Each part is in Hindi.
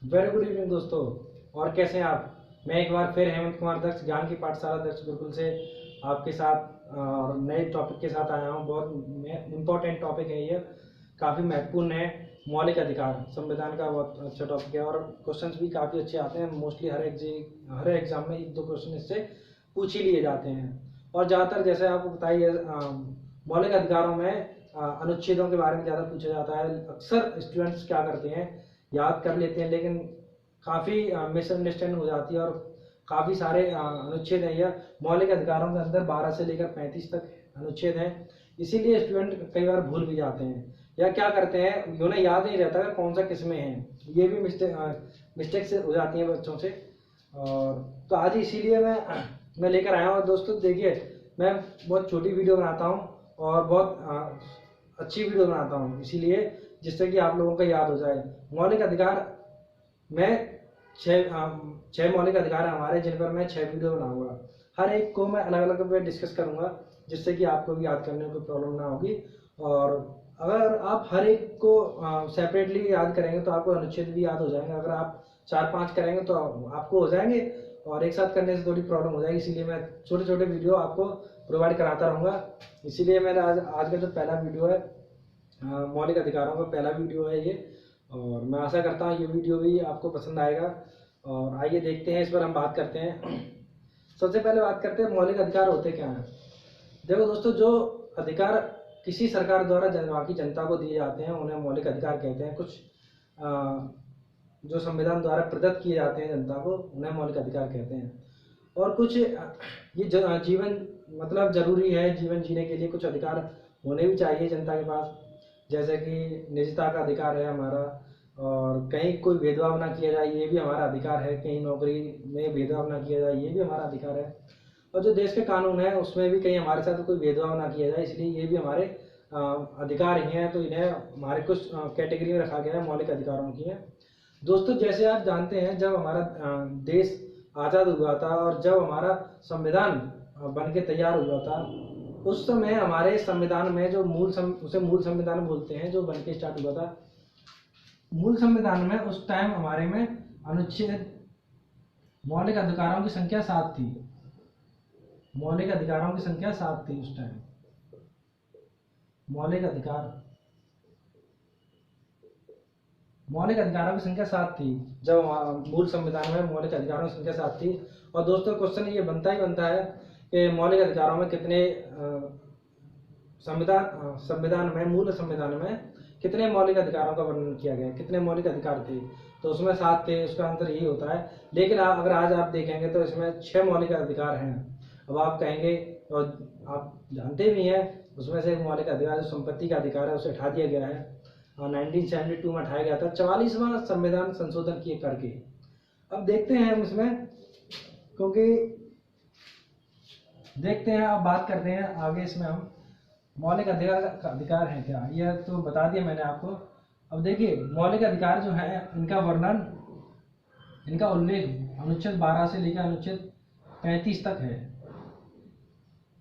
वेरी गुड इवनिंग दोस्तों। और कैसे हैं आप? मैं एक बार फिर हेमंत कुमार दक्ष ज्ञान की पाठशाला दक्ष गुरुकुल से आपके साथ और नए टॉपिक के साथ आया हूं। बहुत इम्पोर्टेंट टॉपिक है ये, काफ़ी महत्वपूर्ण है। मौलिक अधिकार संविधान का बहुत अच्छा टॉपिक है और क्वेश्चंस भी काफ़ी अच्छे आते हैं। मोस्टली हर एग्जाम में एक दो क्वेश्चन इससे पूछ ही लिए जाते हैं। और ज़्यादातर जैसे आपको बताइए मौलिक अधिकारों में अनुच्छेदों के बारे में ज़्यादा पूछा जाता है। अक्सर स्टूडेंट्स क्या करते हैं, याद कर लेते हैं, लेकिन काफ़ी मिसअंडरस्टैंड हो जाती है और काफ़ी सारे अनुच्छेद हैं। यह मौलिक अधिकारों के अंदर 12 से लेकर 35 तक अनुच्छेद हैं। इसीलिए स्टूडेंट कई बार भूल भी जाते हैं या क्या करते हैं, उन्हें याद नहीं रहता कि कौन सा किस में है। ये भी मिस्टेक से हो जाती है बच्चों से। और तो आज इसीलिए मैं लेकर आया हूँ। दोस्तों देखिए, मैं बहुत छोटी वीडियो बनाता हूँ और बहुत अच्छी वीडियो बनाता हूँ, इसीलिए जिससे कि आप लोगों को याद हो जाए। मौलिक अधिकार में छह मौलिक अधिकार हैं हमारे, जिन पर मैं 6 वीडियो बनाऊंगा। हर एक को मैं अलग अलग पे डिस्कस करूंगा, जिससे कि आपको भी याद करने में कोई प्रॉब्लम ना होगी। और अगर आप हर एक को सेपरेटली याद करेंगे तो आपको अनुच्छेद भी याद हो जाएंगे। अगर आप 4-5 करेंगे तो आपको हो जाएंगे, और एक साथ करने से थोड़ी प्रॉब्लम हो जाएगी। इसीलिए मैं छोटे छोटे वीडियो आपको प्रोवाइड कराता रहूँगा। इसीलिए मेरा आज का जो पहला वीडियो है, मौलिक अधिकारों का पहला वीडियो है ये। और मैं आशा करता हूँ ये वीडियो भी आपको पसंद आएगा। और आइए देखते हैं, इस पर हम बात करते हैं। सबसे पहले बात करते हैं मौलिक अधिकार होते क्या हैं। देखो दोस्तों, जो अधिकार किसी सरकार द्वारा बाकी जनता को दिए जाते हैं उन्हें मौलिक अधिकार कहते हैं। कुछ जो संविधान द्वारा प्रदत्त किए जाते हैं जनता को, उन्हें मौलिक अधिकार कहते हैं। और कुछ ये जीवन मतलब जरूरी है, जीवन जीने के लिए कुछ अधिकार होने भी चाहिए जनता के पास। जैसे कि निजता का अधिकार है हमारा, और कहीं कोई भेदभाव ना किया जाए ये भी हमारा अधिकार है। कहीं नौकरी में भेदभाव ना किया जाए ये भी हमारा अधिकार है। और जो देश के कानून है उसमें भी कहीं हमारे साथ कोई भेदभाव ना किया जाए, इसलिए ये भी हमारे अधिकार ही हैं। तो इन्हें हमारे कुछ कैटेगरी में रखा गया है, मौलिक अधिकारों की है। दोस्तों जैसे आप जानते हैं, जब हमारा देश आज़ाद हुआ था और जब हमारा संविधान बन के तैयार हुआ था, उस समय हमारे संविधान में जो उसे मूल संविधान बोलते हैं, जो बन के स्टार्ट हुआ था, मूल संविधान में उस टाइम हमारे में अनुच्छेद मौलिक अधिकारों की संख्या 7 थी। मौलिक अधिकारों की संख्या 7 थी उस टाइम। मौलिक अधिकारों की संख्या 7 थी जब मूल संविधान में मौलिक अधिकारों की संख्या 7 थी। और दोस्तों क्वेश्चन ये बनता है कि मौलिक अधिकारों में कितने संविधान में, मूल संविधान में कितने मौलिक अधिकारों का वर्णन किया गया, कितने मौलिक अधिकार थे। तो उसमें 7 थे, उसका आंसर यही होता है। लेकिन अगर आज आप देखेंगे तो इसमें 6 मौलिक अधिकार हैं। अब आप कहेंगे, और आप जानते भी हैं, उसमें से एक मौलिक अधिकार जो संपत्ति का अधिकार है उसे हटा दिया गया है। 1972 में हटाया गया था, 44वां संविधान संशोधन किए करके। अब देखते हैं हम इसमें, क्योंकि देखते हैं, अब बात करते हैं आगे। इसमें हम मौलिक अधिकार है क्या, यह तो बता दिया मैंने आपको। अब देखिए, मौलिक अधिकार जो है इनका वर्णन, इनका उल्लेख अनुच्छेद 12 से लेकर अनुच्छेद 35 तक है।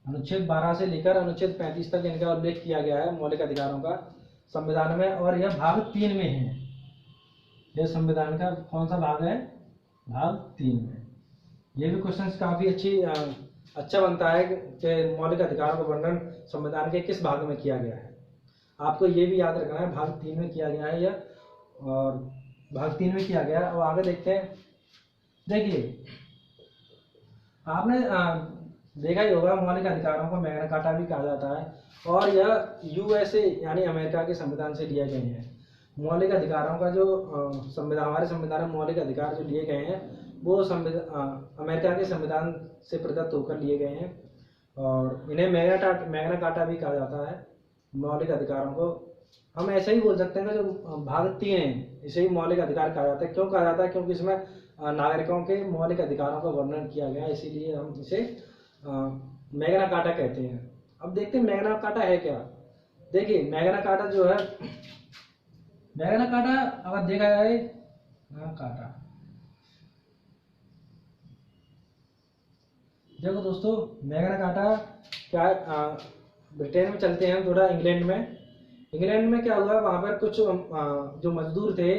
अनुच्छेद 12 से लेकर अनुच्छेद 35 तक इनका उल्लेख किया गया है मौलिक अधिकारों का संविधान में। और यह भाग 3 में है। यह संविधान का कौन सा भाग है? भाग 3 में। यह भी क्वेश्चन काफी अच्छा बनता है कि मौलिक अधिकारों का वर्णन संविधान के किस भाग में किया गया है। आपको ये भी याद रखना है, भाग 3 में किया गया है यह, और भाग 3 में किया गया है। अब आगे देखते हैं। देखिए, आपने देखा ही होगा, मौलिक अधिकारों को मैग्ना कार्टा भी कहा जाता है, और यह यूएसए यानी अमेरिका के संविधान से लिए गए हैं। मौलिक अधिकारों का जो हमारे संविधान में मौलिक अधिकार जो लिए गए हैं वो अमेरिका के संविधान से प्रदत्त होकर लिए गए हैं। और इन्हें मैग्ना कार्टा भी कहा जाता है। मौलिक अधिकारों को हम ऐसे ही बोल सकते हैं कि जो भाग 3 है इसे ही मौलिक अधिकार कहा जाता है। क्यों कहा जाता है? क्योंकि इसमें नागरिकों के मौलिक अधिकारों का वर्णन किया गया है, इसीलिए हम इसे मैग्ना कार्टा कहते हैं। अब देखते हैं मैग्ना कार्टा है क्या। देखिए, मैग्ना कार्टा जो है, मैग्ना कार्टा अगर देखा जाए, कार्टा, देखो दोस्तों, मैग्ना कार्टा क्या, ब्रिटेन में चलते हैं थोड़ा, इंग्लैंड में क्या हुआ, वहाँ पर कुछ जो मजदूर थे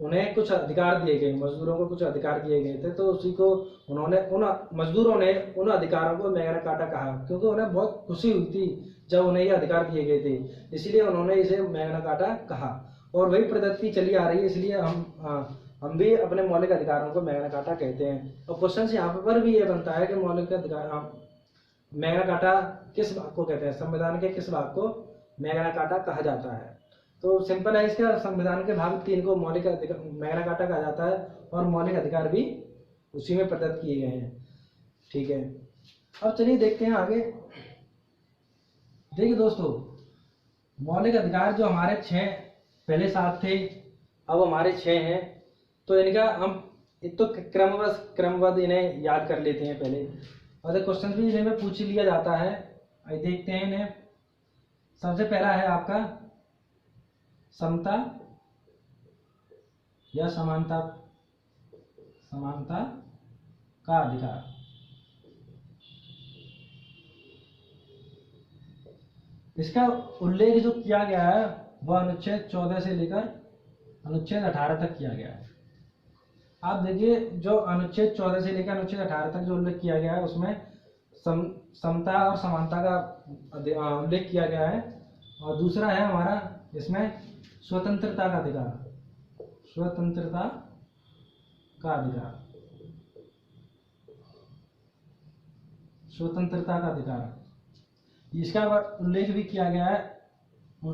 उन्हें कुछ अधिकार दिए गए, मजदूरों को कुछ अधिकार दिए गए थे, तो उसी को उन्होंने उन मजदूरों ने उन अधिकारों को मैग्ना कार्टा कहा, क्योंकि उन्हें बहुत खुशी हुई थी जब उन्हें ये अधिकार दिए गए थे, इसलिए उन्होंने इसे मैग्ना कार्टा कहा। और वही पद्धति चली आ रही है, इसलिए हम भी अपने मौलिक अधिकारों को मैग्ना कार्टा कहते हैं। और क्वेश्चन यहाँ पर भी ये बनता है कि मौलिक अधिकार मैग्ना कार्टा किस भाग को कहते हैं, संविधान के किस भाग को मैग्ना कार्टा कहा जाता है। तो सिंपल है इसका, संविधान के भाग 3 को मौलिक अधिकार मैग्ना कार्टा कहा जाता है, और मौलिक अधिकार भी उसी में प्रदत्त किए गए हैं। ठीक है, अब चलिए देखते हैं आगे। देखिए दोस्तों, मौलिक अधिकार जो हमारे 6 पहले 7 थे, अब हमारे 6 हैं, तो इनका हम एक तो क्रमबद्ध इन्हें याद कर लेते हैं पहले, और क्वेश्चन भी इन्हें पूछ लिया जाता है। आइए देखते हैं इन्हें। सबसे पहला है आपका समता या समानता का अधिकार। इसका उल्लेख जो किया गया है वह अनुच्छेद 14 से लेकर अनुच्छेद 18 तक किया गया है। आप देखिए, जो अनुच्छेद 14 से लेकर अनुच्छेद 18 तक जो उल्लेख किया गया है, उसमें समता और समानता का उल्लेख किया गया है। और दूसरा है हमारा इसमें स्वतंत्रता का अधिकार, स्वतंत्रता का अधिकार, स्वतंत्रता का अधिकार, इसका उल्लेख भी किया गया है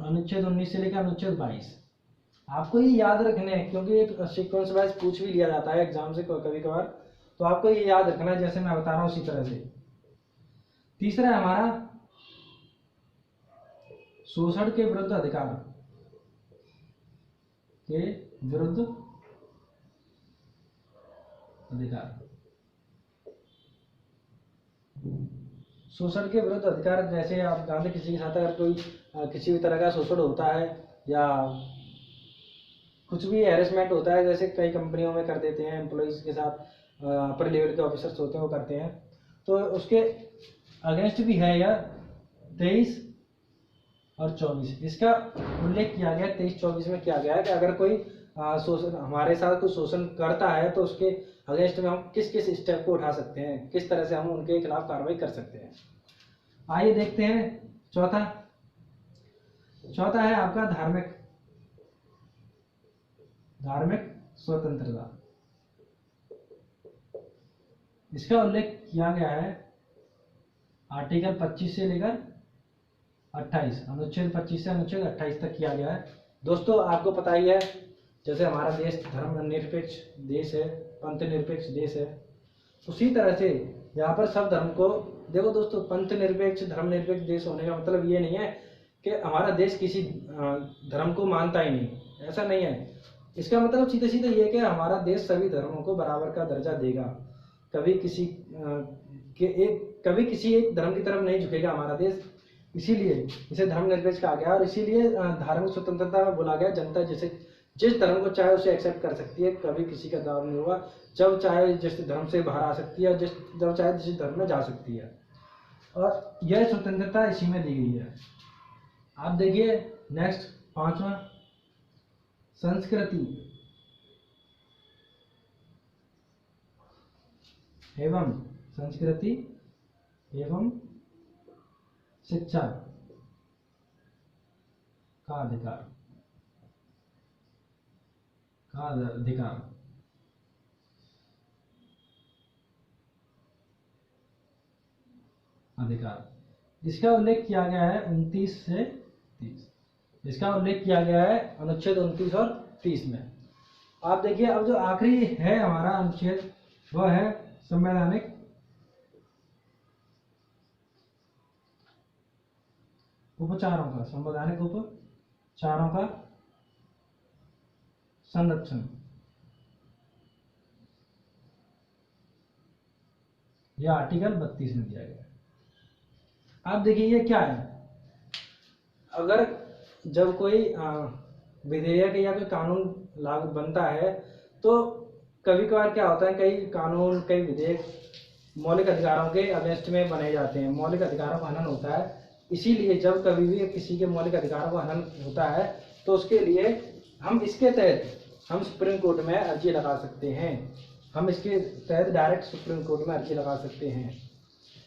अनुच्छेद 19 से लेकर अनुच्छेद 22। आपको ये याद रखने हैं, क्योंकि एक सीक्वेंस वाइज पूछ भी लिया जाता है एग्जाम से कभी कभार, तो आपको ये याद रखना है जैसे मैं बता रहा हूँ उसी तरह से। तीसरा है हमारा शोषण के विरुद्ध अधिकार, के विरुद्ध अधिकार, शोषण के विरुद्ध अधिकार। जैसे आप जानते, किसी के साथ अगर कोई किसी भी तरह का शोषण होता है या कुछ भी हैरेसमेंट होता है, जैसे कई कंपनियों में कर देते हैं एम्प्लॉइज के साथ, अपर लेवल के ऑफिसर्स होते हैं वो करते हैं, तो उसके अगेंस्ट भी है यह 23 और 24। इसका उल्लेख किया गया 23-24 में किया गया है कि अगर कोई शोषण हमारे साथ कोई शोषण करता है तो उसके अगेंस्ट में हम किस किस स्टेप को उठा सकते हैं, किस तरह से हम उनके खिलाफ कार्रवाई कर सकते हैं। आइए देखते हैं चौथा है आपका धार्मिक स्वतंत्रता। इसका उल्लेख किया गया है आर्टिकल 25 से लेकर 28, अनुच्छेद 25 से अनुच्छेद 28 तक किया गया है। दोस्तों आपको पता ही है, जैसे हमारा देश धर्मनिरपेक्ष देश है, पंथ निरपेक्ष देश है, उसी तरह से यहाँ पर सब धर्म को देखो दोस्तों। पंथ निरपेक्ष धर्मनिरपेक्ष देश होने का मतलब ये नहीं है कि हमारा देश किसी धर्म को मानता ही नहीं, ऐसा नहीं है। इसका मतलब सीधे सीधे ये कि हमारा देश सभी धर्मों को बराबर का दर्जा देगा, कभी किसी एक धर्म की तरफ नहीं झुकेगा हमारा देश, इसीलिए इसे धर्मनिरपेक्ष कहा गया। और इसीलिए धार्मिक स्वतंत्रता में बोला गया, जनता जिस धर्म को चाहे उसे एक्सेप्ट कर सकती है, कभी किसी का दबाव नहीं होगा, जब चाहे जिस धर्म से बाहर आ सकती है, जब चाहे जिस धर्म में जा सकती है, और यह स्वतंत्रता इसी में दी गई है। आप देखिए नेक्स्ट 5वां, संस्कृति एवं शिक्षा का अधिकार, इसका उल्लेख किया गया है 29 से 30। इसका उल्लेख किया गया है अनुच्छेद 29 और 30 में। आप देखिए, अब जो आखिरी है हमारा अनुच्छेद, वह है संवैधानिक उपचारों का, संवैधानिक उपचारों का संरक्षण। यह आर्टिकल 32 में दिया गया है। आप देखिए ये क्या है, अगर जब कोई विधेयक या कोई कानून लागू बनता है, तो कभी कभार क्या होता है, कई कानून कई विधेयक मौलिक अधिकारों के अगेंस्ट में बनाए जाते हैं, मौलिक अधिकारों का हनन होता है। इसीलिए जब कभी भी किसी के मौलिक अधिकारों का हनन होता है, तो उसके लिए हम इसके तहत हम सुप्रीम कोर्ट में अर्जी लगा सकते हैं। हम इसके तहत डायरेक्ट सुप्रीम कोर्ट में अर्जी लगा सकते हैं।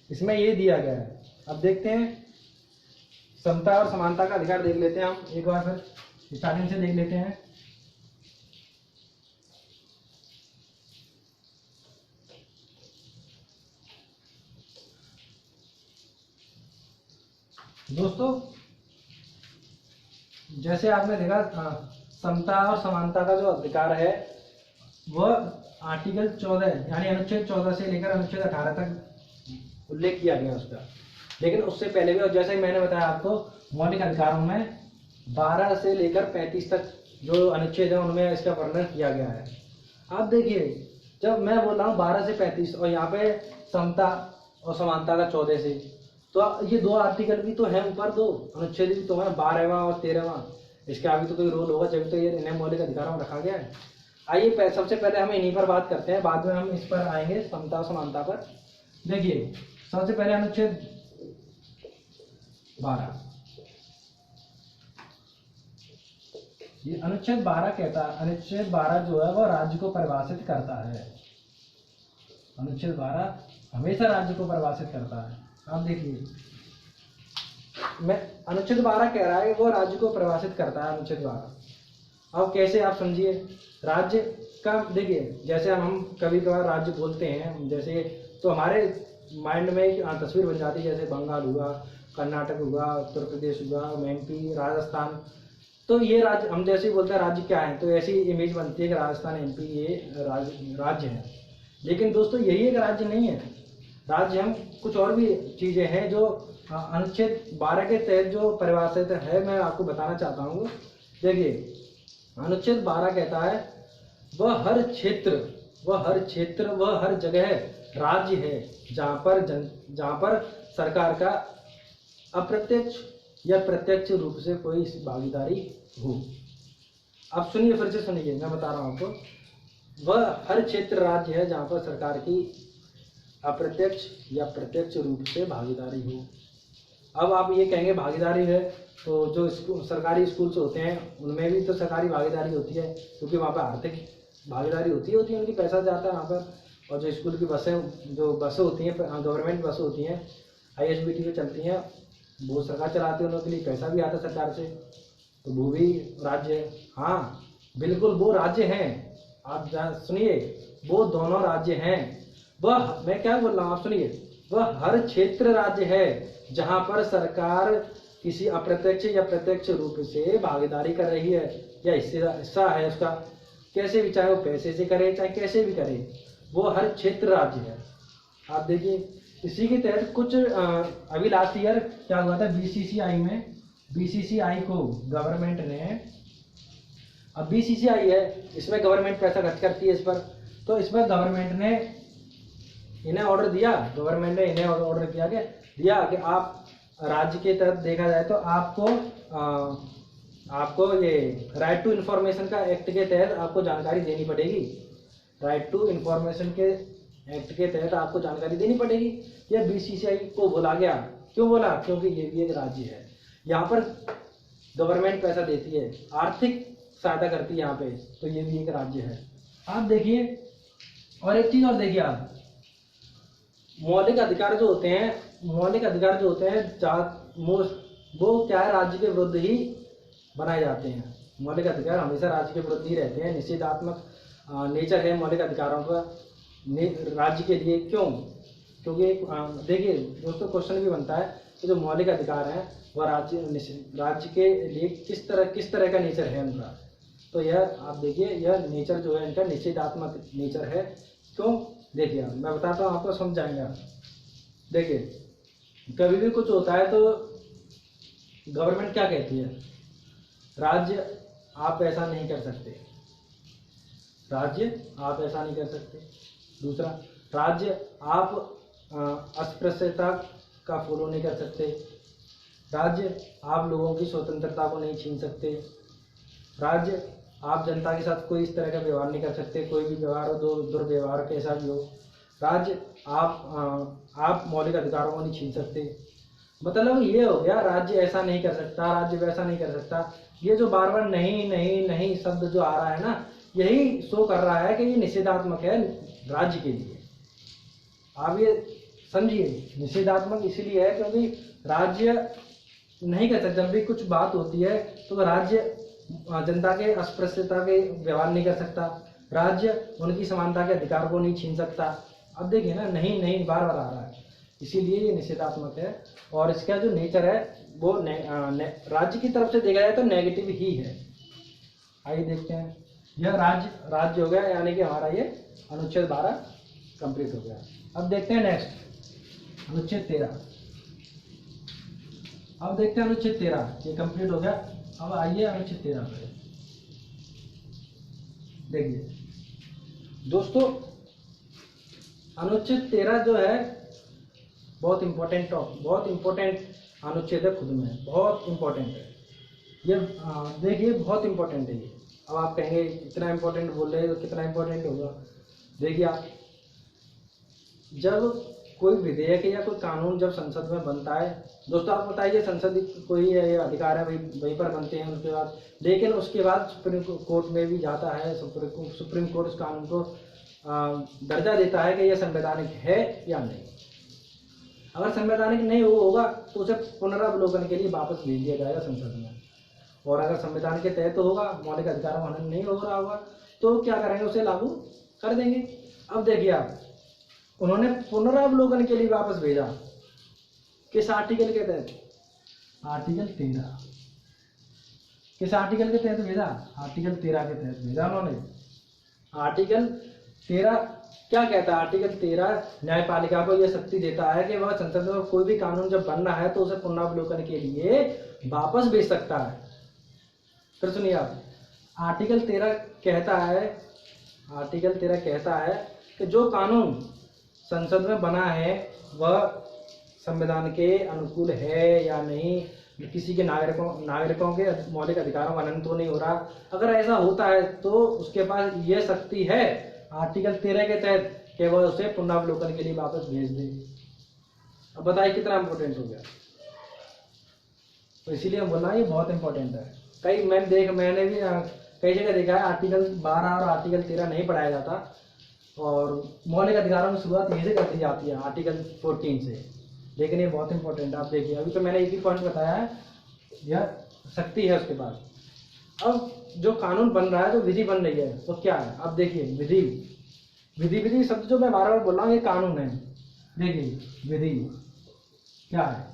इसमें ये दिया गया है। अब देखते हैं समता और समानता का अधिकार देख लेते हैं हम एक बार फिर स्टार्टिंग से देख लेते हैं। दोस्तों जैसे आपने देखा समता और समानता का जो अधिकार है वह आर्टिकल 14 यानी अनुच्छेद 14 से लेकर अनुच्छेद 18 तक उल्लेख किया गया उसका। लेकिन उससे पहले भी, और जैसे ही मैंने बताया आपको, मौलिक अधिकारों में 12 से लेकर 35 तक जो अनुच्छेद है उनमें इसका वर्णन किया गया है। आप देखिए, जब मैं बोल रहा हूँ 12 से 35 और यहाँ पे समता और समानता का 14 से, तो ये दो आर्टिकल भी तो है, ऊपर दो अनुच्छेद भी तो है, 12वां और 13वां। इसका अभी तो कोई रोल होगा जब तो ये इन्हें मौलिक अधिकारों में रखा गया है। आइए सबसे पहले हम इन्हीं पर बात करते हैं, बाद में हम इस पर आएंगे समता और समानता पर। देखिए सबसे पहले अनुच्छेद 12। ये अनुच्छेद 12 कहता है, अनुच्छेद 12 जो है वो राज्य को परिभाषित करता है। अनुच्छेद 12 हमेशा राज्य को परिभाषित करता है। आप देखिए, मैं अनुच्छेद 12 कह रहा है वो राज्य को परिभाषित करता है। अनुच्छेद 12 अब कैसे आप समझिए, राज्य का देखिए, जैसे हम कभी कभार राज्य बोलते हैं जैसे, तो हमारे माइंड में एक तस्वीर बन जाती है, जैसे बंगाल हुआ, कर्नाटक हुआ, उत्तर प्रदेश हुआ, एमपी, राजस्थान। तो ये राज्य हम जैसे ही बोलते हैं राज्य क्या है, तो ऐसी इमेज बनती है कि राजस्थान, एमपी ये राज्य है। लेकिन दोस्तों यही एक राज्य नहीं है। राज्य हम कुछ और भी चीज़ें हैं जो अनुच्छेद 12 के तहत जो परिभाषित है, मैं आपको बताना चाहता हूँ। देखिए अनुच्छेद 12 कहता है वह हर क्षेत्र, वह हर जगह राज्य है जहाँ पर सरकार का अप्रत्यक्ष या प्रत्यक्ष रूप से कोई भागीदारी हो। अब सुनिए, फिर से सुनिए, मैं बता रहा हूँ आपको। वह हर क्षेत्र राज्य है जहाँ पर सरकार की अप्रत्यक्ष या प्रत्यक्ष रूप से भागीदारी हो। अब आप ये कहेंगे भागीदारी है तो जो सरकारी स्कूल्स होते हैं उनमें भी तो सरकारी भागीदारी होती है, क्योंकि वहाँ पर आर्थिक भागीदारी होती है, उनकी पैसा जाता है वहाँ पर। और जो स्कूल की बसें, जो बसें होती हैं, गवर्नमेंट बसें होती हैं, ISBT में चलती हैं, वो सरकार चलाती है, उनके लिए पैसा भी आता है सरकार से, तो वो भी राज्य है। हाँ बिल्कुल, वो राज्य हैं। आप सुनिए, वो दोनों राज्य हैं। वह, मैं क्या बोल रहा हूँ आप सुनिए, वह हर क्षेत्र राज्य है जहाँ पर सरकार किसी अप्रत्यक्ष या प्रत्यक्ष रूप से भागीदारी कर रही है या हिस्सा है उसका, कैसे भी, चाहे वो पैसे से करे चाहे कैसे भी करे, वो हर क्षेत्र राज्य है। आप देखिए इसी के तहत कुछ अभी लास्ट ईयर क्या हुआ था BCCI में, BCCI को गवर्नमेंट ने, अब BCCI है, इसमें गवर्नमेंट पैसा खर्च करती है इस पर, तो इसमें गवर्नमेंट ने इन्हें ऑर्डर दिया, गवर्नमेंट ने इन्हें ऑर्डर दिया कि आप राज्य के तहत देखा जाए तो आपको ये राइट टू इन्फॉर्मेशन का एक्ट के तहत आपको जानकारी देनी पड़ेगी। राइट टू इन्फॉर्मेशन के एक्ट के तहत आपको जानकारी देनी पड़ेगी। यह BCCI को बोला गया, क्यों बोला, क्योंकि ये भी एक राज्य है, यहाँ पर गवर्नमेंट पैसा देती है, आर्थिक सहायता करती है यहाँ पे, तो ये भी एक राज्य है। आप देखिए, और एक चीज़ और देखिए आप, मौलिक अधिकार जो होते हैं वो क्या है, राज्य के विरुद्ध ही बनाए जाते हैं। मौलिक अधिकार हमेशा राज्य के विरुद्ध ही रहते हैं। निषेधात्मक नेचर है मौलिक अधिकारों का राज्य के लिए। क्यों? क्योंकि देखिए दोस्तों, क्वेश्चन भी बनता है कि जो मौलिक अधिकार हैं वह राज्य के लिए किस तरह का नेचर है उनका। तो यह आप देखिए, यह नेचर जो है इनका निषेधात्मक नेचर है। क्यों? देखिए मैं बताता हूँ, आपको समझ जाएंगे आप। देखिए कभी भी कुछ होता है तो गवर्नमेंट क्या कहती है, राज्य आप ऐसा नहीं कर सकते, राज्य आप ऐसा नहीं कर सकते। दूसरा, राज्य आप अस्पृश्यता का फॉलो नहीं कर सकते, राज्य आप लोगों की स्वतंत्रता को नहीं छीन सकते, राज्य आप जनता के साथ कोई इस तरह का व्यवहार नहीं कर सकते, कोई भी व्यवहार हो, दुर्व्यवहार कैसा भी हो, राज्य आप मौलिक अधिकारों को नहीं छीन सकते। मतलब ये हो गया, राज्य ऐसा नहीं कर सकता, राज्य वैसा नहीं कर सकता। ये जो बार बार नहीं नहीं नहीं शब्द जो आ रहा है ना, यही शो कर रहा है कि ये निषेधात्मक है राज्य के लिए। आप ये समझिए, निषेधात्मक इसलिए है क्योंकि राज्य नहीं कर सकता। जब भी कुछ बात होती है तो राज्य जनता के अस्पृश्यता के व्यवहार नहीं कर सकता, राज्य उनकी समानता के अधिकार को नहीं छीन सकता। अब देखिए ना, नहीं नहीं बार बार आ रहा है, इसीलिए ये निषेधात्मक है। और इसका जो नेचर है वो राज्य की तरफ से देखा जाए तो नेगेटिव ही है। आइए देखते हैं, यह राज्य हो गया, यानी कि हमारा ये अनुच्छेद 12 कंप्लीट हो गया। अब देखते हैं नेक्स्ट अनुच्छेद 13। अब देखते हैं अनुच्छेद 13, ये कंप्लीट हो गया। अब आइए अनुच्छेद 13 पर। देखिए दोस्तों, अनुच्छेद 13 जो है बहुत इम्पोर्टेंट अनुच्छेद है, खुद में बहुत इम्पोर्टेंट है ये। देखिए बहुत इम्पोर्टेंट है ये। अब आप कहेंगे इतना इम्पोर्टेंट बोल रहे हैं तो कितना इम्पोर्टेंट होगा। देखिए आप, जब कोई विधेयक या कोई कानून जब संसद में बनता है, दोस्तों आप बताइए, संसद कोई अधिकार है वहीं पर बनते हैं उसके बाद, लेकिन उसके बाद सुप्रीम कोर्ट में भी जाता है। सुप्रीम कोर्ट उस कानून को दर्जा देता है कि यह संवैधानिक है या नहीं। अगर संवैधानिक नहीं होगा तो उसे पुनरावलोकन के लिए वापस भेज दिया जाएगा संसद में। और अगर संविधान के तहत होगा, मौलिक अधिकारों का हनन नहीं हो रहा होगा, तो क्या करेंगे, उसे लागू कर देंगे। अब देखिए आप, उन्होंने पुनरावलोकन के लिए वापस भेजा किस आर्टिकल के तहत? आर्टिकल 13। किस आर्टिकल के तहत भेजा? आर्टिकल 13 के तहत भेजा उन्होंने। आर्टिकल 13 क्या कहता है? आर्टिकल 13 न्यायपालिका को यह शक्ति देता है कि वह संसद में कोई भी कानून जब बन रहा है तो उसे पुनरावलोकन के लिए वापस भेज सकता है। फिर सुनिए आप, आर्टिकल 13 कहता है कि जो कानून संसद में बना है वह संविधान के अनुकूल है या नहीं, किसी के नागरिकों के मौलिक अधिकारों का हनन तो नहीं हो रहा। अगर ऐसा होता है तो उसके पास यह शक्ति है आर्टिकल 13 के तहत कि वह उसे पुनरावलोकन के लिए वापस भेज दे। अब बताइए कितना इंपॉर्टेंट हो गया। तो इसीलिए हम बोलना ये बहुत इंपॉर्टेंट है। मैंने भी कई जगह देखा है आर्टिकल 12 और आर्टिकल 13 नहीं पढ़ाया जाता, और मौलिक अधिकारों की शुरुआत यहीं से कर दी जाती है आर्टिकल 14 से। लेकिन ये बहुत इंपॉर्टेंट है। आप देखिए, अभी तो मैंने एक ही पॉइंट बताया है, यह शक्ति है उसके पास। अब जो कानून बन रहा है, जो विधि बन रही है, तो क्या है? अब देखिए, विधि शब्द जो मैं बार बार बोल रहा हूँ, ये कानून है। देखिए विधि क्या है?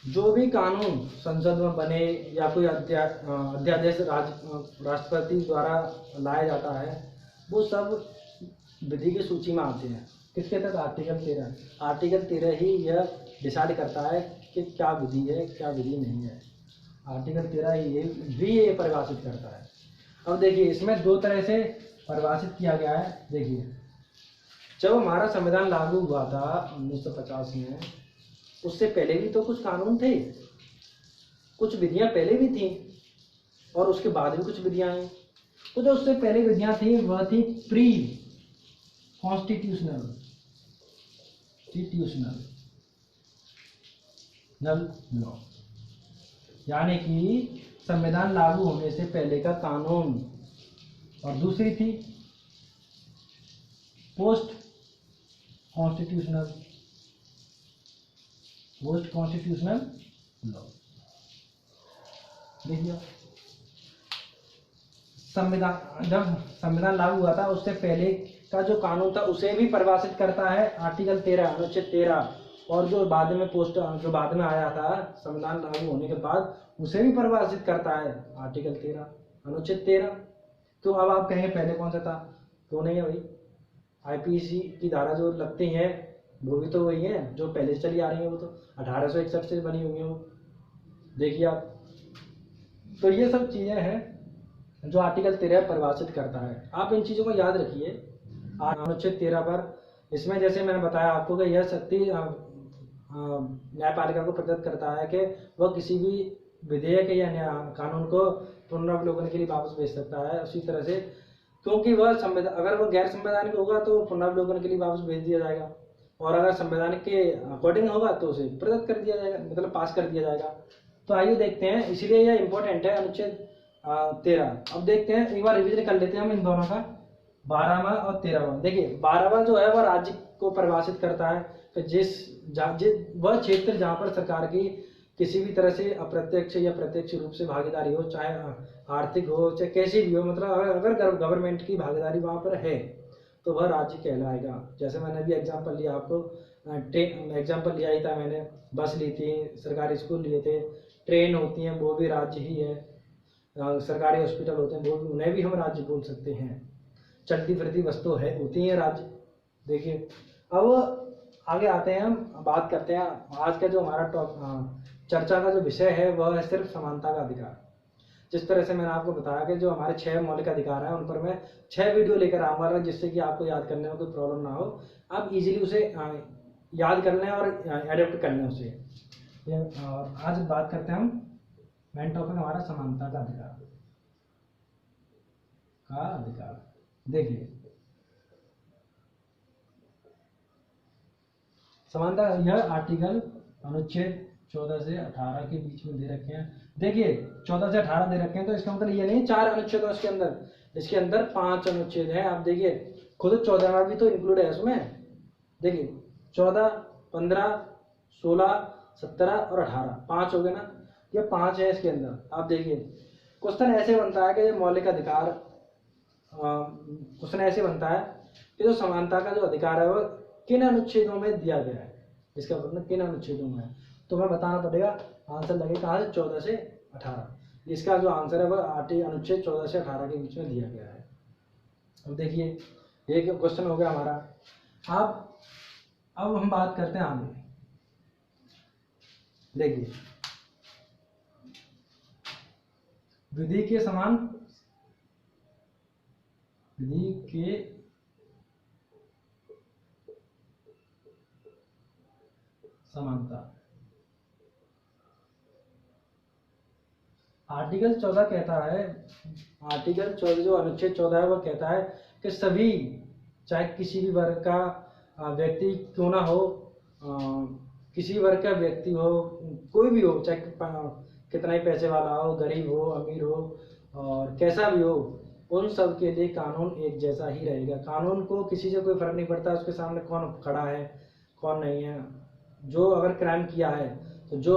जो भी कानून संसद में बने या कोई अध्यादेश राष्ट्रपति द्वारा लाया जाता है, वो सब विधि की सूची में आते हैं। किसके तहत? आर्टिकल 13। आर्टिकल 13 ही यह डिसाइड करता है कि क्या विधि है, क्या विधि नहीं है। आर्टिकल 13 ही ये परिभाषित करता है। अब देखिए, इसमें दो तरह से परिभाषित किया गया है। देखिए, जब हमारा संविधान लागू हुआ था 1950 में, उससे पहले भी तो कुछ कानून थे, कुछ विधियां पहले भी थी, और उसके बाद भी कुछ विधियां हैं। तो जो उससे पहले विधियां थी वह थी प्री कॉन्स्टिट्यूशनल लॉ, यानी कि संविधान लागू होने से पहले का कानून। और दूसरी थी पोस्ट कॉन्स्टिट्यूशनल लॉ। देखिए, जब संविधान लागू हुआ था उससे पहले का जो कानून था उसे भी परिभाषित करता है आर्टिकल 13, अनुच्छेद 13। और जो बाद में आया था संविधान लागू होने के बाद, उसे भी परिभाषित करता है आर्टिकल 13, अनुच्छेद 13। तो अब आप कहेंगे पहले कौन सा था? क्यों नहीं है भाई? आईपीसी की धारा जो लगती हैं वो भी तो वही है जो पहले से चली आ रही है। वो तो 1861 से बनी हुई है वो। देखिए आप, तो ये सब चीजें हैं जो आर्टिकल 13 परिभाषित करता है। आप इन चीजों को याद रखिए। अनुच्छेद 13 पर, इसमें जैसे मैंने बताया आपको कि यह शक्ति न्यायपालिका को प्रदत्त करता है कि वह किसी भी विधेयक या कानून को पुनरावलोकन के लिए वापस भेज सकता है। उसी तरह से, क्योंकि वह अगर वह गैर संवैधानिक होगा तो पुनरावलोकन के लिए वापस भेज दिया जाएगा, और अगर संवैधानिक के अकॉर्डिंग होगा तो उसे प्रदत्त कर दिया जाएगा, मतलब पास कर दिया जाएगा। तो आइए देखते हैं, इसलिए यह इंपॉर्टेंट है अनुच्छेद 13। अब देखते हैं, एक बार रिवीजन कर लेते हैं हम इन दोनों का, 12वां और 13वां। देखिए 12वां जो है वह राज्य को परिभाषित करता है कि वह क्षेत्र जहाँ पर सरकार की किसी भी तरह से अप्रत्यक्ष या प्रत्यक्ष रूप से भागीदारी हो, चाहे आर्थिक हो चाहे कैसी भी हो, मतलब अगर गवर्नमेंट की भागीदारी वहाँ पर है तो वह राज्य कहलाएगा। जैसे मैंने अभी एग्जाम्पल लिया आपको, एग्जाम्पल लिया ही था मैंने, बस ली थी, सरकारी स्कूल लिए थे, ट्रेन होती हैं वो भी राज्य ही है, सरकारी हॉस्पिटल होते हैं वो भी, उन्हें भी हम राज्य बोल सकते हैं। चलती फिरती वस्तु है होती है राज्य। देखिए अब आगे आते हैं, हम बात करते हैं आज का जो हमारा चर्चा का जो विषय है वह है सिर्फ समानता का अधिकार। जिस तरह से मैंने आपको बताया कि जो हमारे 6 मौलिक अधिकार हैं उन पर मैं 6 वीडियो लेकर आऊँगा, जिससे कि आपको याद करने में कोई प्रॉब्लम ना हो, आप इजीली उसे याद कर लें और एडेप्ट कर लें उसे। और आज बात करते हैं हम, मेन टॉपिक हमारा समानता का अधिकार। देखिए समानता, यह आर्टिकल अनुच्छेद 14 से 18 के बीच में दे रखे हैं। देखिए 14 से 18 दे रखे हैं तो इसका मतलब ये नहीं 4 अनुच्छेद है इसके अंदर 5 अनुच्छेद हैं। आप देखिए खुद 14वां भी तो इंक्लूड है इसमें। देखिए 14, 15, 16, 17 और 18, 5 हो गए ना, ये 5 है इसके अंदर। आप देखिए क्वेश्चन ऐसे बनता है कि ये मौलिक अधिकार, क्वेश्चन ऐसे बनता है कि जो समानता का जो अधिकार है वो किन अनुच्छेदों में दिया गया है, इसका मतलब किन अनुच्छेदों में है, तो हमें बताना पड़ेगा। आंसर लगे कहाँ से, 14 से 18। इसका जो आंसर है वो अनुच्छेद 14 से 18 के बीच में दिया गया है। अब देखिए ये क्वेश्चन हो गया हमारा। अब हम बात करते हैं आगे। देखिए विधि के समानता, आर्टिकल 14 कहता है, आर्टिकल 14 जो अनुच्छेद 14 है वह कहता है कि सभी, चाहे किसी भी वर्ग का व्यक्ति क्यों ना हो, किसी वर्ग का व्यक्ति हो, कोई भी हो, चाहे कितना ही पैसे वाला हो, गरीब हो, अमीर हो, और कैसा भी हो, उन सब के लिए कानून एक जैसा ही रहेगा। कानून को किसी से कोई फर्क नहीं पड़ता उसके सामने कौन खड़ा है कौन नहीं है। जो अगर क्राइम किया है तो जो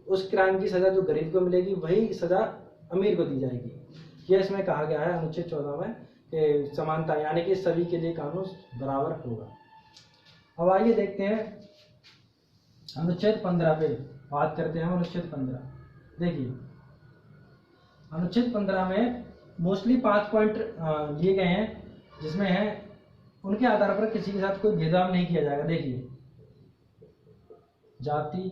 उस क्राइम की सजा जो गरीब को मिलेगी वही सजा अमीर को दी जाएगी। ये इसमें कहा गया है अनुच्छेद 14 में कि समानता, यानी कि सभी के लिए कानून बराबर होगा। अब आइए देखते हैं अनुच्छेद 15 पे बात करते हैं। अनुच्छेद 15 देखिए, अनुच्छेद 15 में मोस्टली 5 पॉइंट लिए गए हैं, जिसमें है उनके आधार पर किसी के साथ कोई भेदभाव नहीं किया जाएगा। देखिए जाति,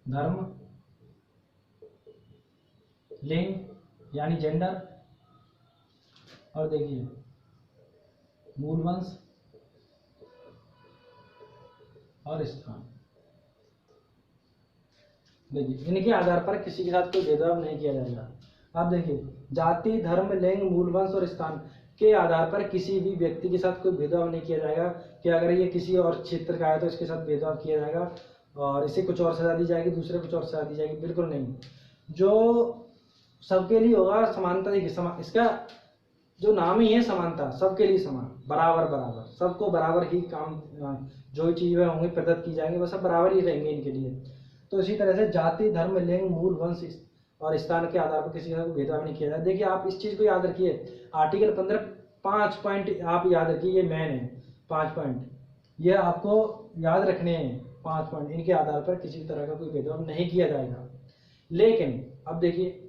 धर्म, लिंग यानी जेंडर, और देखिए मूल वंश और स्थान। देखिए इनके आधार पर किसी के साथ कोई भेदभाव नहीं किया जाएगा। आप देखिए जाति, धर्म, लिंग, मूल वंश और स्थान के आधार पर किसी भी व्यक्ति के साथ कोई भेदभाव नहीं किया जाएगा कि अगर ये किसी और क्षेत्र का है तो इसके साथ भेदभाव किया जाएगा और इसे कुछ और सजा दी जाएगी, दूसरे कुछ और सजा दी जाएगी, बिल्कुल नहीं। जो सबके लिए होगा समानता। देखिए इसका जो नाम ही है समानता, सबके लिए समान, बराबर बराबर, सबको बराबर ही काम, जो चीजें होंगी प्रदत्त की जाएंगी वह सब बराबर ही रहेंगे इनके लिए। तो इसी तरह से जाति, धर्म, लिंग, मूल वंश और स्थान के आधार पर किसी का भेदभाव नहीं किया जाए। देखिए आप इस चीज को याद रखिए, आर्टिकल 15 5 पॉइंट आप याद रखिए, ये मैन है 5 पॉइंट, ये आपको याद रखने हैं 5 पॉइंट। इनके आधार पर किसी तरह का कोई भेदभाव नहीं किया जाएगा। लेकिन अब देखिए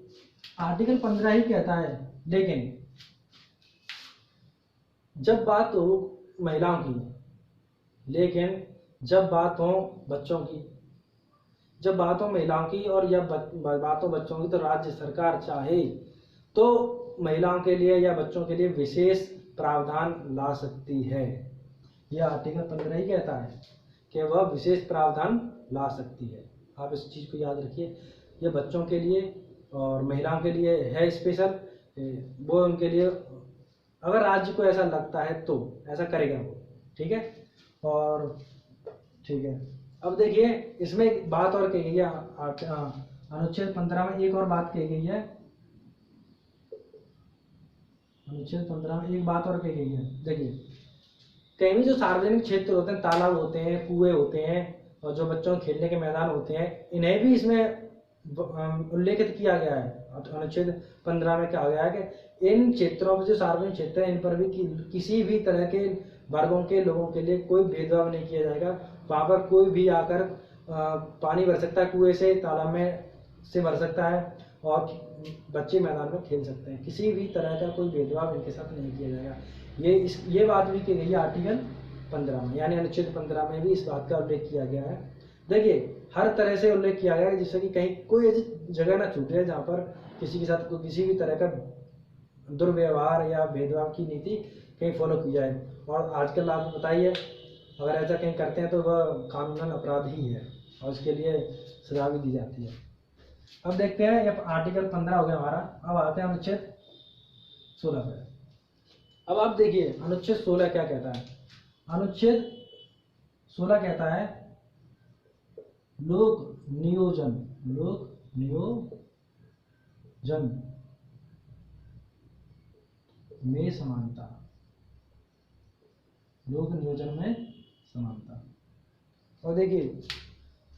आर्टिकल 15 ही कहता है, लेकिन जब बात हो महिलाओं की, लेकिन जब बात हो बच्चों की, जब बात हो महिलाओं की और या बात हो बच्चों की, तो राज्य सरकार चाहे तो महिलाओं के लिए या बच्चों के लिए विशेष प्रावधान ला सकती है। यह आर्टिकल 15 ही कहता है कि वह विशेष प्रावधान ला सकती है। आप इस चीज को याद रखिए, यह बच्चों के लिए और महिलाओं के लिए है स्पेशल, वो उनके लिए अगर राज्य को ऐसा लगता है तो ऐसा करेगा वो, ठीक है। और ठीक है, अब देखिए इसमें एक बात और कही है अनुच्छेद 15 में एक और बात कही गई है, अनुच्छेद 15 में एक बात और कही गई है। देखिए, कहीं भी जो सार्वजनिक क्षेत्र होते हैं, तालाब होते हैं, कुएं होते हैं और जो बच्चों के खेलने के मैदान होते हैं, इन्हें भी इसमें उल्लेखित किया गया है। अनुच्छेद 15 में कहा गया है कि इन क्षेत्रों में जो सार्वजनिक क्षेत्र है, इन पर भी किसी भी तरह के वर्गों के लोगों के लिए कोई भेदभाव नहीं किया जाएगा। वहाँ पर कोई भी आकर पानी भर सकता है, कुएं से, तालाब में से भर सकता है और बच्चे मैदान में खेल सकते हैं। किसी भी तरह का कोई भेदभाव इनके साथ नहीं किया जाएगा। ये बात भी की गई है आर्टिकल 15 में, यानी अनुच्छेद 15 में भी इस बात का उल्लेख किया गया है। देखिए, हर तरह से उल्लेख किया गया है जिससे कि कहीं कोई ऐसी जगह ना छूटे जहाँ पर किसी के साथ किसी भी तरह का दुर्व्यवहार या भेदभाव की नीति कहीं फॉलो की जाए। और आजकल आपको बताइए, अगर ऐसा कहीं करते हैं तो वह कानूनन अपराध ही है और इसके लिए सजा भी दी जाती है। अब देखते हैं, ये आर्टिकल 15 हो गया हमारा। अब आते हैं अनुच्छेद 16 पे। अब आप देखिए अनुच्छेद 16 क्या कहता है। अनुच्छेद 16 कहता है लोक नियोजन में समानता, लोक नियोजन में समानता। और देखिए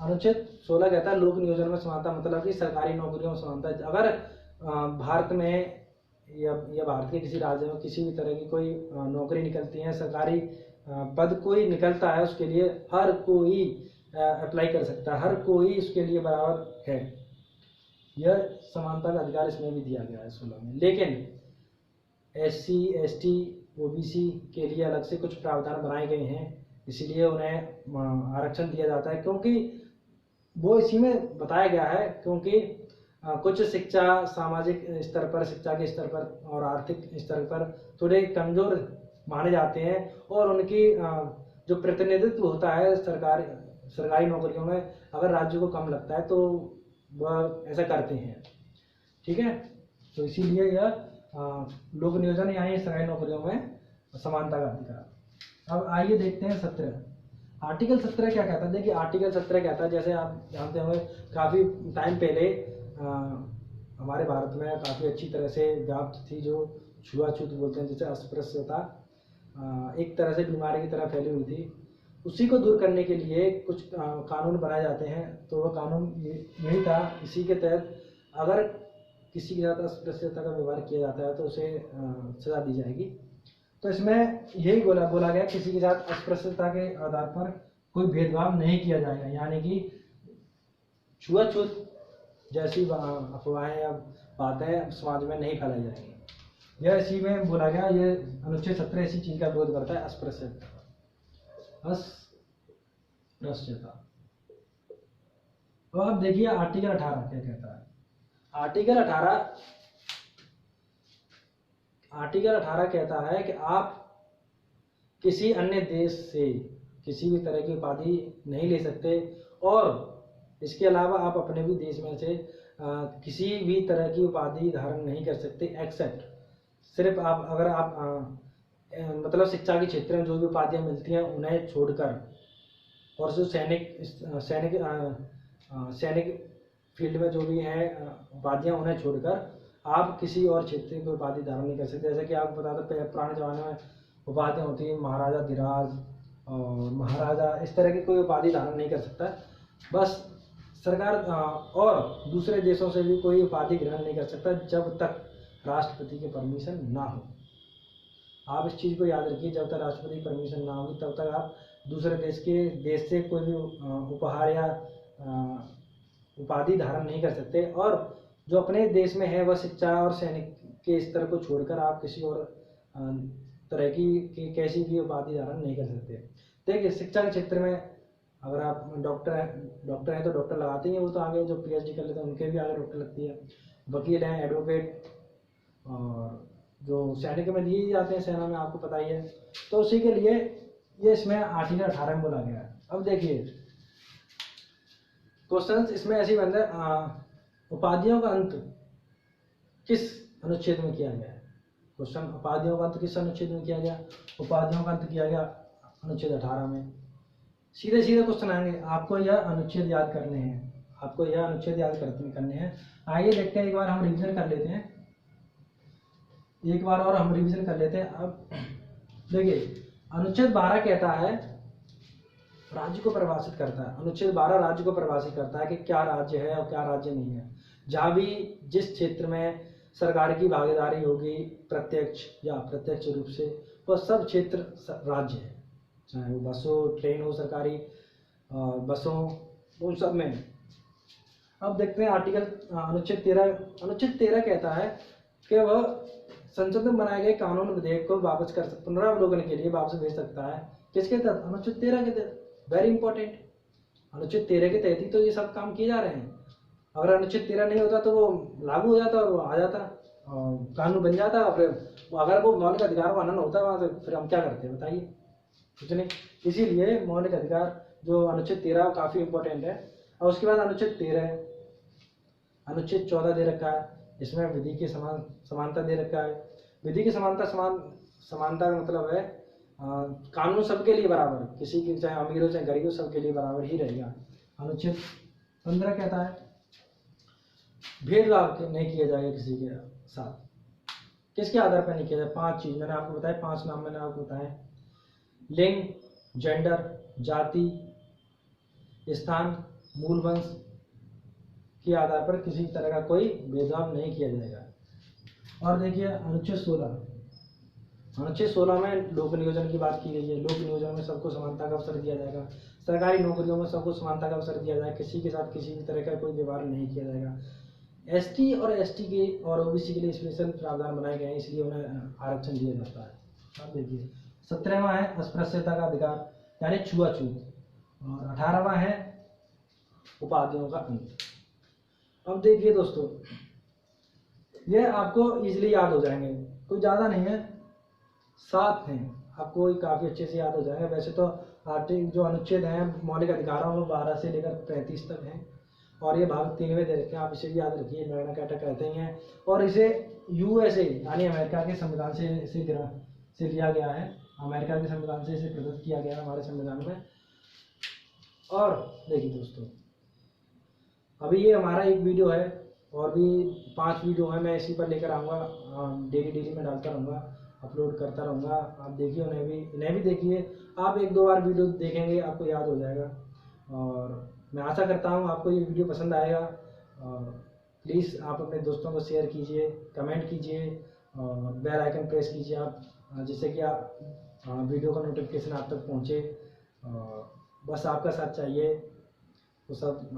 अनुच्छेद 16 कहता है लोक नियोजन में समानता, मतलब कि सरकारी नौकरियों में समानता। अगर भारत में या भारत के किसी राज्य में किसी भी तरह की कोई नौकरी निकलती है, सरकारी पद कोई निकलता है, उसके लिए हर कोई अप्लाई कर सकता है, हर कोई उसके लिए बराबर है। यह समानता का अधिकार इसमें भी दिया गया है 16 में। लेकिन SC, ST, OBC के लिए अलग से कुछ प्रावधान बनाए गए हैं, इसीलिए उन्हें आरक्षण दिया जाता है, क्योंकि वो इसी में बताया गया है। क्योंकि कुछ शिक्षा, सामाजिक स्तर पर, शिक्षा के स्तर पर और आर्थिक स्तर पर थोड़े कमजोर माने जाते हैं और उनकी जो प्रतिनिधित्व होता है सरकारी नौकरियों में, अगर राज्य को कम लगता है तो वह ऐसा करते हैं। ठीक है, तो इसीलिए यह लोक नियोजन यानी सरकारी नौकरियों में समानता का अधिकार। अब आइए देखते हैं 17। आर्टिकल 17 क्या कहता है। देखिए आर्टिकल 17 कहता है, जैसे आप जानते होंगे काफ़ी टाइम पहले हमारे भारत में काफ़ी अच्छी तरह से व्याप्त थी जो छुआछूत बोलते हैं, जैसे अस्पृश्यता एक तरह से बीमारी की तरह फैली हुई थी। उसी को दूर करने के लिए कुछ कानून बनाए जाते हैं। तो वह कानून यही था, इसी के तहत अगर किसी के साथ अस्पृश्यता का व्यवहार किया जाता है तो उसे सजा दी जाएगी। तो इसमें यही बोला गया, किसी के साथ अस्पृश्यता के आधार पर कोई भेदभाव नहीं किया जाएगा, यानी कि छुआछूत जैसी अफवाहें या बातें समाज में नहीं फैलाई जाएंगी। यह इसी में बोला गया। ये अनुच्छेद 17 इसी चीज का विरोध करता है, अस्पृश्यता। तो अब देखिए आर्टिकल 18 क्या कहता है। आर्टिकल 18 कहता है कि आप किसी अन्य देश से किसी भी तरह की उपाधि नहीं ले सकते और इसके अलावा आप अपने भी देश में से किसी भी तरह की उपाधि धारण नहीं कर सकते, एक्सेप्ट सिर्फ आप अगर आप मतलब शिक्षा के क्षेत्र में जो भी उपाधियां मिलती हैं उन्हें छोड़कर, और जो सैनिक फील्ड में जो भी है उपाधियां उन्हें छोड़कर आप किसी और क्षेत्र की उपाधि धारण नहीं कर सकते। जैसे कि आपको बता दो पुराने ज़माने में उपाधियां होती हैं महाराजा धीराज और महाराजा, इस तरह की कोई उपाधि धारण नहीं कर सकता। बस सरकार और दूसरे देशों से भी कोई उपाधि ग्रहण नहीं कर सकता जब तक राष्ट्रपति की परमिशन ना हो। आप इस चीज़ को याद रखिए, जब तक राष्ट्रपति की परमिशन ना होगी तब तक आप दूसरे देश से कोई भी उपहार या उपाधि धारण नहीं कर सकते। और जो अपने देश में है वह शिक्षा और सैनिक के स्तर को छोड़कर आप किसी और तरह की कैसी भी उपाधि धारण नहीं कर सकते। देखिए शिक्षा के क्षेत्र में अगर आप डॉक्टर हैं तो डॉक्टर लगाते ही हैं, वो तो आगे जो PhD कर लेते हैं उनके भी आगे डॉक्टर लगती है। वकील हैं, एडवोकेट, और जो सैनिक में दिए जाते हैं सेना में, आपको पता ही है। तो उसी के लिए ये इसमें आर्टिकल 18 में बोला गया है। अब देखिए क्वेश्चंस इसमें ऐसे ही बनते हैं, उपाधियों का अंत किस अनुच्छेद में किया गया है। क्वेश्चन, उपाधियों का अंत किस अनुच्छेद में किया गया। उपाधियों का अंत किया गया अनुच्छेद 18 में। सीधे सीधे क्वेश्चन आएंगे, आपको यह अनुच्छेद याद करने हैं। आपको यह अनुच्छेद याद करने हैं। आइए देखते हैं, एक बार हम रिवीजन कर लेते हैं, एक बार और हम रिवीजन कर लेते हैं। अब देखिए अनुच्छेद 12 कहता है, राज्य को परिभाषित करता है, अनुच्छेद 12 राज्य को परिभाषित करता है कि क्या राज्य है और क्या राज्य नहीं है। जहाँ भी जिस क्षेत्र में सरकार की भागीदारी होगी प्रत्यक्ष या अप्रत्यक्ष रूप से, वह सब क्षेत्र राज्य है, चाहे वो बसों ट्रेन हो सरकारी, बसों, उन सब में। अब देखते हैं आर्टिकल अनुच्छेद 13 कहता है कि वह संसद में बनाए गए कानून विधेयक को वापस कर पुनरावलोकन के लिए वापस भेज सकता है। किसके तहत? अनुच्छेद 13 के तहत। वेरी इंपॉर्टेंट, अनुच्छेद 13 के तहत ही तो ये सब काम किए जा रहे हैं। अगर अनुच्छेद 13 नहीं होता तो वो लागू हो जाता और वो आ जाता, कानून बन जाता। फिर अगर वो मौलिक अधिकार का हनन होता वहाँ से, फिर हम क्या करते हैं बताइए? कुछ नहीं। इसीलिए मौलिक अधिकार जो अनुच्छेद 13 काफ़ी इंपॉर्टेंट है। और उसके बाद अनुच्छेद 13 अनुच्छेद 14 दे रखा है, इसमें विधि की समानता दे रखा है। विधि की समानता का मतलब है कानून सबके लिए बराबर, किसी की चाहे अमीर हो चाहे गरीब हो, सबके लिए बराबर ही रहेगा। अनुच्छेद 15 कहता है भेदभाव नहीं किया जाएगा किसी के साथ। किसके आधार पर नहीं किया जाए? 5 चीज मैंने आपको बताया, 5 नाम मैंने आपको बताए। लिंग, जेंडर, जाति, स्थान, मूल वंश के आधार पर किसी तरह का कोई भेदभाव नहीं किया जाएगा। और देखिए अनुच्छेद 16 में लोक नियोजन की बात की गई है। लोक नियोजन में सबको समानता का अवसर दिया जाएगा। सरकारी नौकरियों में सबको समानता का अवसर दिया जाएगा, किसी के साथ किसी भी तरह का कोई व्यवहार नहीं किया जाएगा। एसटी और एसटी के और ओबीसी के लिए स्पेशल प्रावधान बनाए गए हैं, इसलिए उन्हें आरक्षण दिया जाता है। अब देखिए 17वां है अस्पृश्यता का अधिकार यानी छुआछूत, और 18वां है उपाधियों का अंत। अब देखिए दोस्तों, ये आपको इजीली याद हो जाएंगे, कोई ज़्यादा नहीं है, 7 हैं, आपको काफ़ी अच्छे से याद हो जाएगा। वैसे तो आर्टिकल जो अनुच्छेद हैं मौलिक अधिकारों में 12 से लेकर 35 तक हैं, और ये भाग 3 में दे रखे हैं, आप इसे भी याद रखिए, मैग्ना कार्टा कहते हैं। और इसे यूएसए यानी अमेरिका के संविधान से लिया गया है, अमेरिका के संविधान से इसे प्रदत्त किया गया है हमारे संविधान में। और देखिए दोस्तों, अभी ये हमारा एक वीडियो है, और भी 5 वीडियो है, मैं इसी पर लेकर आऊँगा, डेली में डालता रहूँगा, अपलोड करता रहूँगा। आप देखिए, इन्हें भी देखिए। आप 1-2 बार वीडियो देखेंगे आपको याद हो जाएगा। और मैं आशा करता हूँ आपको ये वीडियो पसंद आएगा। और प्लीज़ आप अपने दोस्तों को शेयर कीजिए, कमेंट कीजिए, और बेल आइकन प्रेस कीजिए आप, जिससे कि आप वीडियो का नोटिफिकेशन आप तक पहुँचे। बस आपका साथ चाहिए, वो सब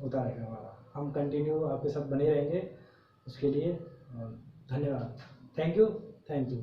होता रहेगा हमारा, हम कंटिन्यू आपके साथ बने रहेंगे। उसके लिए धन्यवाद। Thank you.